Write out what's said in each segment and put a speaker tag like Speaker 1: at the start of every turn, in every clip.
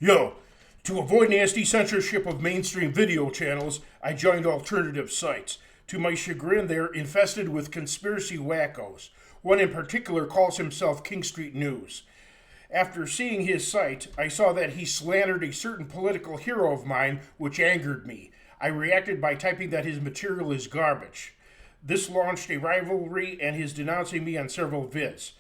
Speaker 1: Yo, to avoid nasty censorship of mainstream video channels, I joined alternative sites. To my chagrin, they're infested with conspiracy wackos. One in particular calls himself King Street News. After seeing his site, I saw that he slandered a certain political hero of mine, which angered me. I reacted by typing that his material is garbage. This launched a rivalry and he's denouncing me on several vids.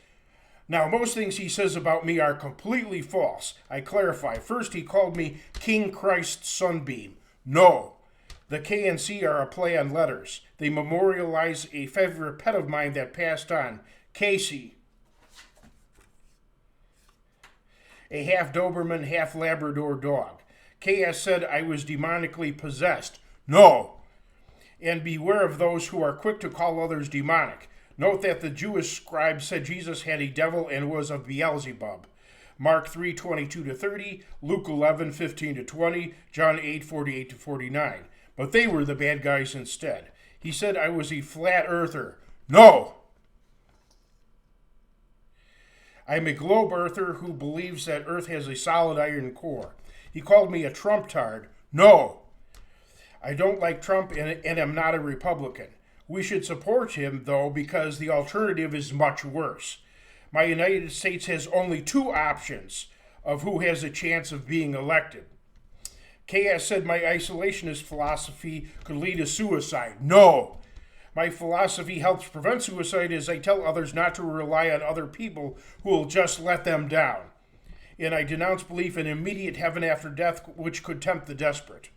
Speaker 1: Now, most things he says about me are completely false. I clarify. First, he called me King Christ Sunbeam. No. The K and C are a play on letters. They memorialize a favorite pet of mine that passed on, Casey, a half Doberman, half Labrador dog. KS said I was demonically possessed. No. And beware of those who are quick to call others demonic. Note that the Jewish scribe said Jesus had a devil and was of Beelzebub. Mark 3:22-30, Luke 11:15-20, John 8:48-49. But they were the bad guys instead. He said I was a flat earther. No! I'm a globe earther who believes that Earth has a solid iron core. He called me a Trump-tard. No! I don't like Trump and am not a Republican. We should support him, though, because the alternative is much worse. My United States has only two options of who has a chance of being elected. KS said my isolationist philosophy could lead to suicide. No! My philosophy helps prevent suicide as I tell others not to rely on other people who will just let them down. And I denounce belief in immediate heaven after death, which could tempt the desperate.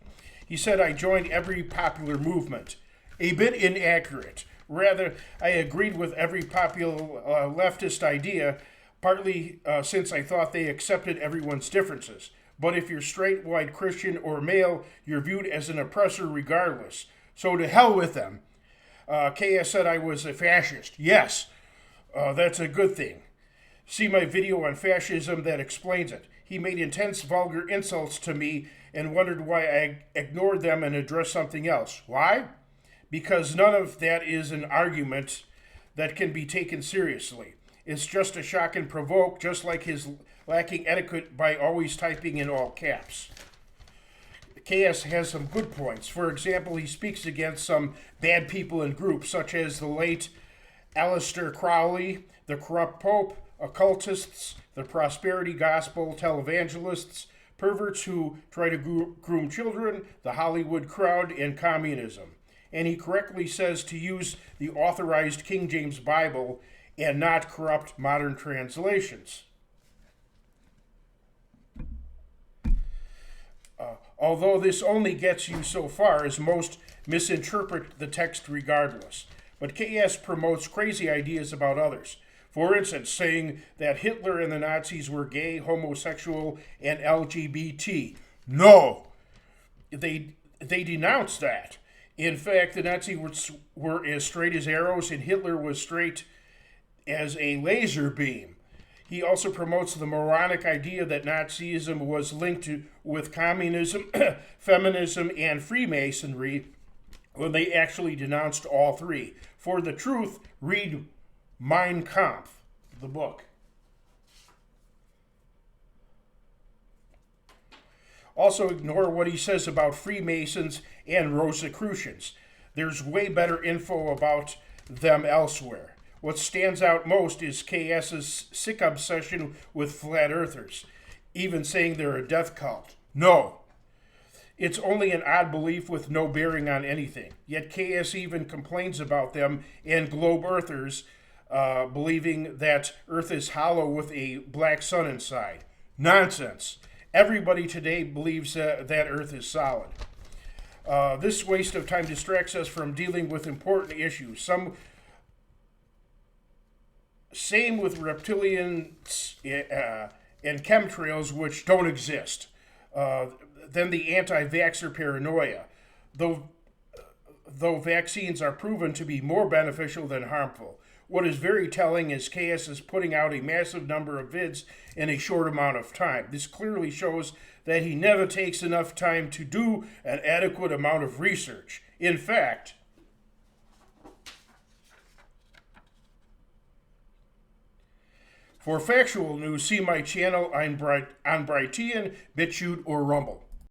Speaker 1: He said I joined every popular movement. A bit inaccurate. Rather, I agreed with every popular leftist idea, partly since I thought they accepted everyone's differences. But if you're straight, white, Christian, or male, you're viewed as an oppressor regardless. So to hell with them. KS said I was a fascist. Yes, that's a good thing. See my video on fascism that explains it. He made intense, vulgar insults to me and wondered why I ignored them and addressed something else. Why? Because none of that is an argument that can be taken seriously. It's just a shock and provoke, just like his lacking etiquette by always typing in all caps. KS has some good points. For example, he speaks against some bad people and groups, such as the late Aleister Crowley, the corrupt Pope, occultists, the prosperity gospel televangelists, perverts who try to groom children, the Hollywood crowd, and communism. And he correctly says to use the authorized King James Bible and not corrupt modern translations. Although this only gets you so far, as most misinterpret the text regardless. But KS promotes crazy ideas about others. For instance, saying that Hitler and the Nazis were gay, homosexual, and LGBT. No! They denounced that. In fact, the Nazis were as straight as arrows, and Hitler was straight as a laser beam. He also promotes the moronic idea that Nazism was linked with communism, feminism, and Freemasonry when they actually denounced all three. For the truth, read Mein Kampf, the book. Also ignore what he says about Freemasons and Rosicrucians. There's way better info about them elsewhere. What stands out most is KS's sick obsession with flat earthers, even saying they're a death cult. No. It's only an odd belief with no bearing on anything. Yet KS even complains about them and globe earthers believing that Earth is hollow with a black sun inside. Nonsense. Everybody today believes that Earth is solid. This waste of time distracts us from dealing with important issues. Same with reptilians and chemtrails, which don't exist. Then the anti-vaxxer paranoia. Though vaccines are proven to be more beneficial than harmful. What is very telling is KS is putting out a massive number of vids in a short amount of time. This clearly shows that he never takes enough time to do an adequate amount of research. In fact, For factual news, see my channel on Brighteon, BitChute, or Rumble.